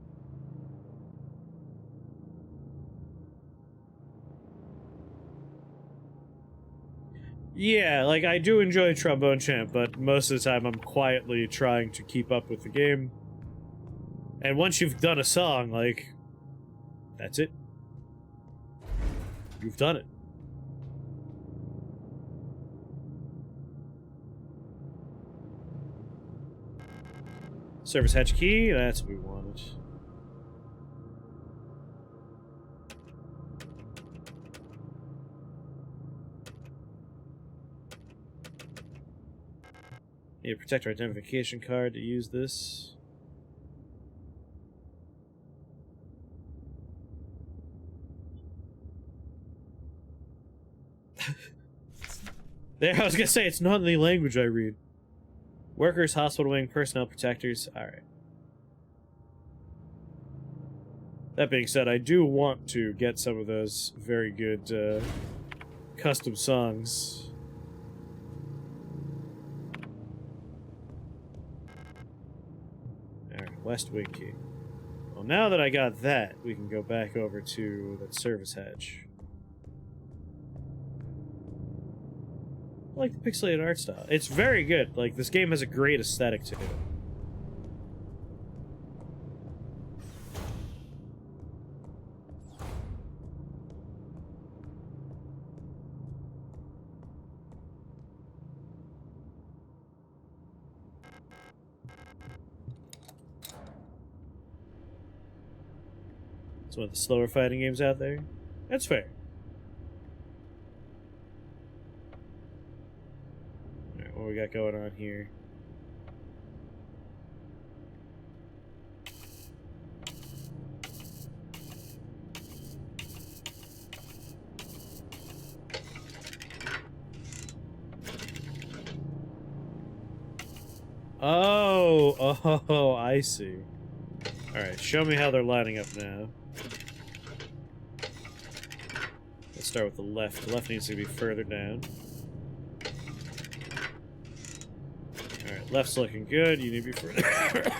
A: Yeah, like, I do enjoy Trombone Champ, but most of the time I'm quietly trying to keep up with the game. And once you've done a song, like, that's it. You've done it. Service hatch key, that's what we wanted. Need a protector identification card to use this. There, I was gonna say, it's not in the language I read. Workers, hospital wing, personnel protectors. Alright. That being said, I do want to get some of those very good custom songs. Alright, West Wing key. Well, now that I got that, we can go back over to that service hatch. I like the pixelated art style. It's very good. Like, this game has a great aesthetic to it. It's one of the slower fighting games out there. That's fair. Alright, what we got going on here? Oh, I see. Alright, show me how they're lining up now. Let's start with the left. The left needs to be further down. Alright, left's looking good. You need to be further.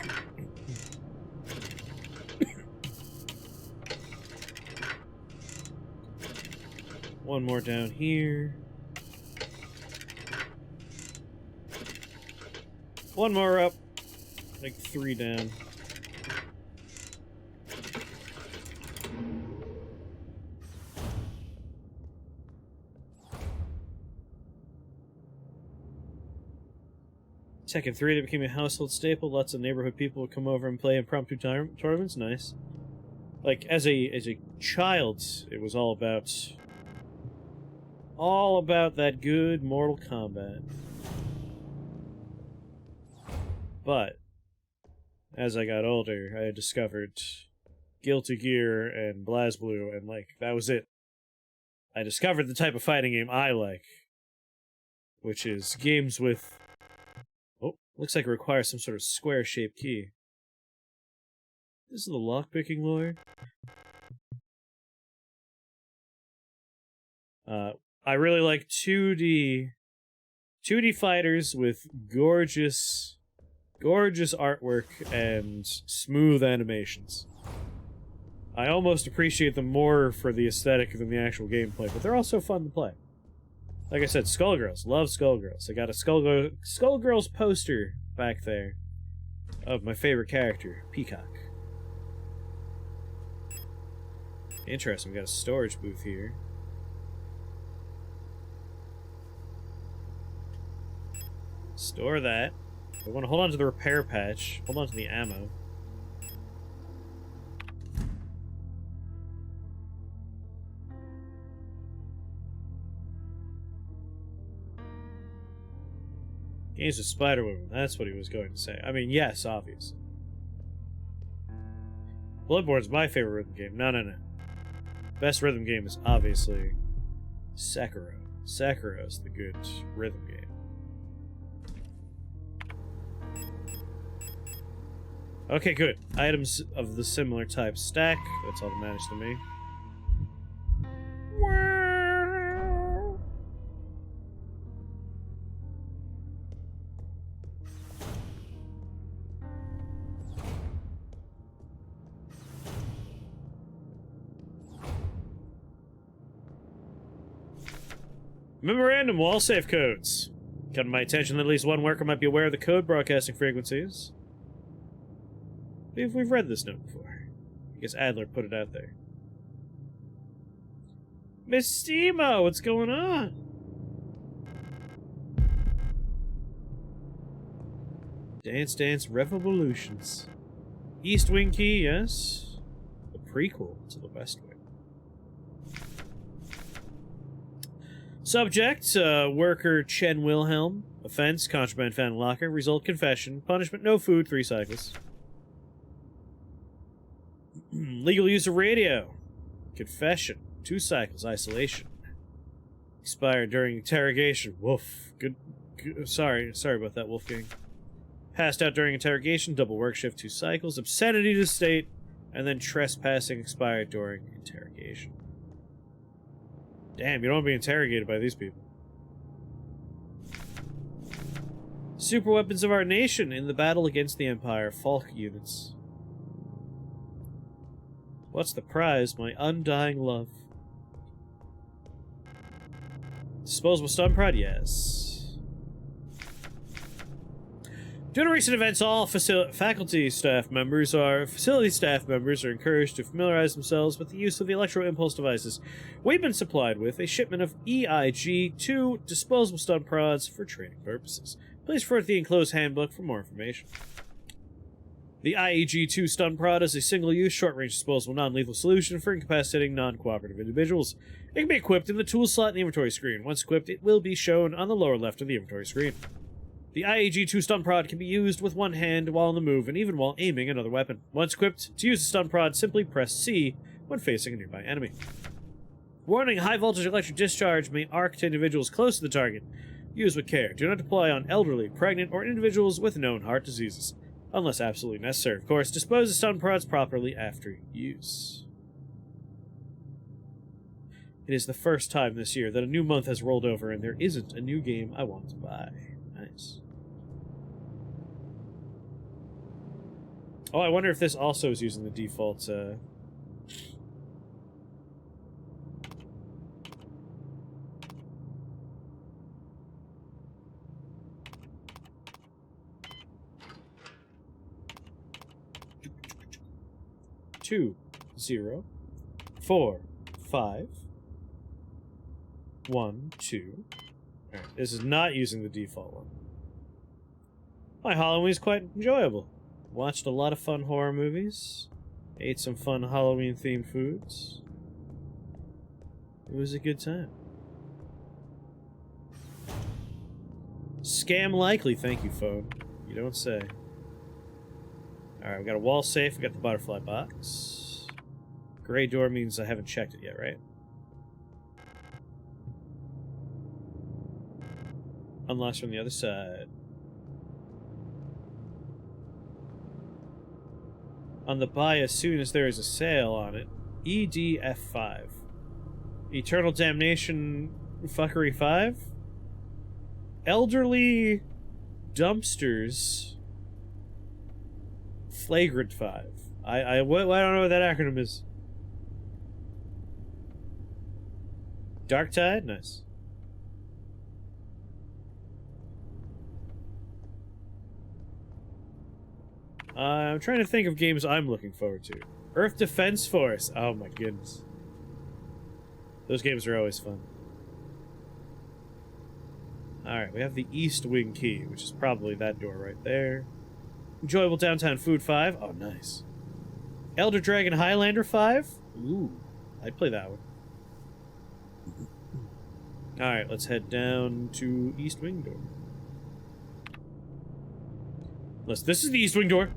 A: One more down here. One more up. Like 3 down. Tekken 3 that became a household staple. Lots of neighborhood people would come over and play impromptu tournaments. Nice. Like, as a child, it was all about that good Mortal Kombat. But as I got older, I discovered Guilty Gear and BlazBlue, and like, that was it. I discovered the type of fighting game I like, which is games with... Oh, looks like it requires some sort of square-shaped key. This is the lockpicking lore. I really like 2D fighters with gorgeous artwork and smooth animations. I almost appreciate them more for the aesthetic than the actual gameplay, but they're also fun to play. Like I said, Skullgirls. Love Skullgirls. I got a Skullgirls poster back there of my favorite character, Peacock. Interesting, we got a storage booth here. Store that. I want to hold on to the repair patch. Hold on to the ammo. Games with Spider-Woman. That's what he was going to say. I mean, yes, obviously. Bloodborne's my favorite rhythm game. No. Best rhythm game is obviously Sekiro. Sekiro's the good rhythm game. Okay, good. Items of the similar type stack. That's all that matters to me. Memorandum, wall safe codes. Come to my attention that at least one worker might be aware of the code broadcasting frequencies. We've read this note before. I guess Adler put it out there. Miss Stemo, what's going on? Dance Dance Revolutions. East Wing Key, yes. The prequel to the West Wing. Subject, worker Chen Wilhelm. Offense, contraband found in locker. Result, confession. Punishment, no food, 3 cycles. Legal use of radio. Confession, 2 cycles, isolation. Expired during interrogation. Woof. Good. Sorry about that, Wolfgang. Passed out during interrogation, double work shift, 2 cycles. Obscenity to state, and then trespassing expired during interrogation. Damn, you don't want to be interrogated by these people. Super weapons of our nation in the battle against the Empire. Falk units. What's the prize? My undying love. Disposable stun prod? Yes. Due to recent events, all facility staff members are encouraged to familiarize themselves with the use of the electro-impulse devices we've been supplied with, a shipment of EIG-2 disposable stun prods for training purposes. Please refer to the enclosed handbook for more information. The IEG-2 stun prod is a single-use, short-range disposable non-lethal solution for incapacitating non-cooperative individuals. It can be equipped in the tool slot in the inventory screen. Once equipped, it will be shown on the lower left of the inventory screen. The IEG-2 stun prod can be used with one hand while on the move and even while aiming another weapon. Once equipped, to use the stun prod, simply press C when facing a nearby enemy. Warning, high-voltage electric discharge may arc to individuals close to the target. Use with care. Do not deploy on elderly, pregnant, or individuals with known heart diseases. Unless absolutely necessary, of course. Dispose of stun prods properly after use. It is the first time this year that a new month has rolled over and there isn't a new game I want to buy. Nice. Oh, I wonder if this also is using the default, 2, 0, 4, 5, 1, 2. Alright, this is not using the default one. My Halloween is quite enjoyable. Watched a lot of fun horror movies. Ate some fun Halloween-themed foods. It was a good time. Scam likely, thank you, phone. You don't say. Alright, we got a wall safe, we got the butterfly box. Gray door means I haven't checked it yet, right? Unlocks from the other side. On the buy as soon as there is a sale on it. EDF5. Eternal Damnation Fuckery 5? Elderly Dumpsters Flagrant 5. I don't know what that acronym is. Dark Tide? Nice. I'm trying to think of games I'm looking forward to. Earth Defense Force. Oh my goodness. Those games are always fun. Alright, we have the East Wing Key, which is probably that door right there. Enjoyable Downtown Food 5. Oh, nice. Elder Dragon Highlander 5. Ooh, I'd play that one. Alright, let's head down to East Wing door. Unless this is the East Wing door.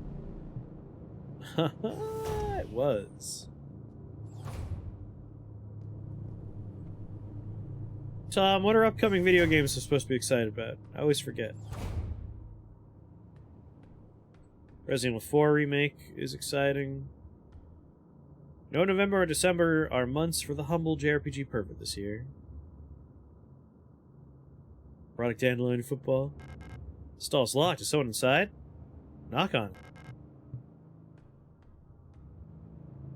A: It was. Tom, what are upcoming video games I'm supposed to be excited about? I always forget. Resident Evil 4 remake is exciting. No November or December are months for the humble JRPG pervert this year. Product Dandelion Football. Stall's locked. Is someone inside? Knock on it.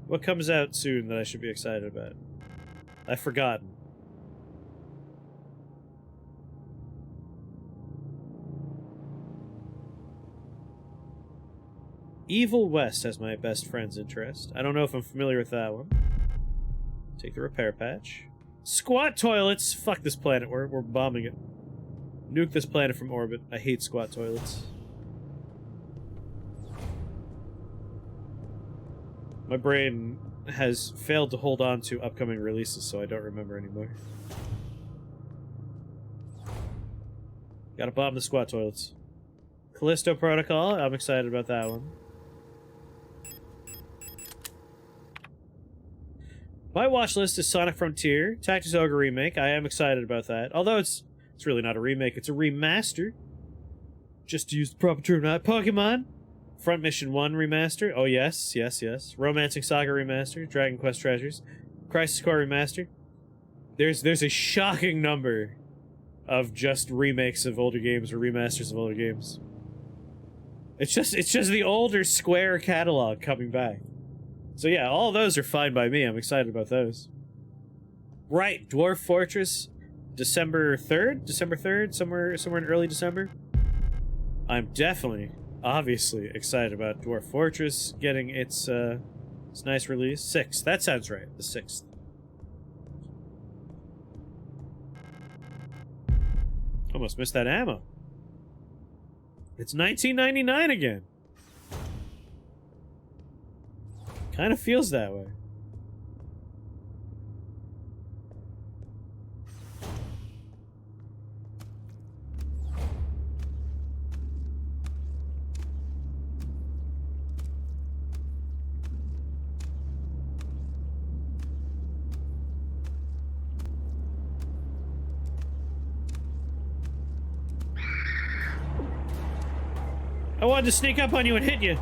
A: What comes out soon that I should be excited about? I've forgotten. Evil West has my best friend's interest. I don't know if I'm familiar with that one. Take the repair patch. Squat toilets! Fuck this planet, we're bombing it. Nuke this planet from orbit. I hate squat toilets. My brain has failed to hold on to upcoming releases, so I don't remember anymore. Gotta bomb the squat toilets. Callisto Protocol, I'm excited about that one. My watch list is Sonic Frontier, Tactics Ogre Remake. I am excited about that. Although it's really not a remake, it's a remaster. Just to use the proper term, not Pokemon. Front Mission 1 remaster. Oh yes, yes, yes. Romancing Saga remaster. Dragon Quest Treasures. Crisis Core remaster. There's a shocking number of just remakes of older games or remasters of older games. It's just the older Square catalog coming back. So yeah, all those are fine by me. I'm excited about those. Right, Dwarf Fortress, December 3rd, somewhere in early December. I'm definitely, obviously, excited about Dwarf Fortress getting its nice release. 6th, that sounds right, the 6th. Almost missed that ammo. It's 1999 again. Kind of feels that way. I wanted to sneak up on you and hit you.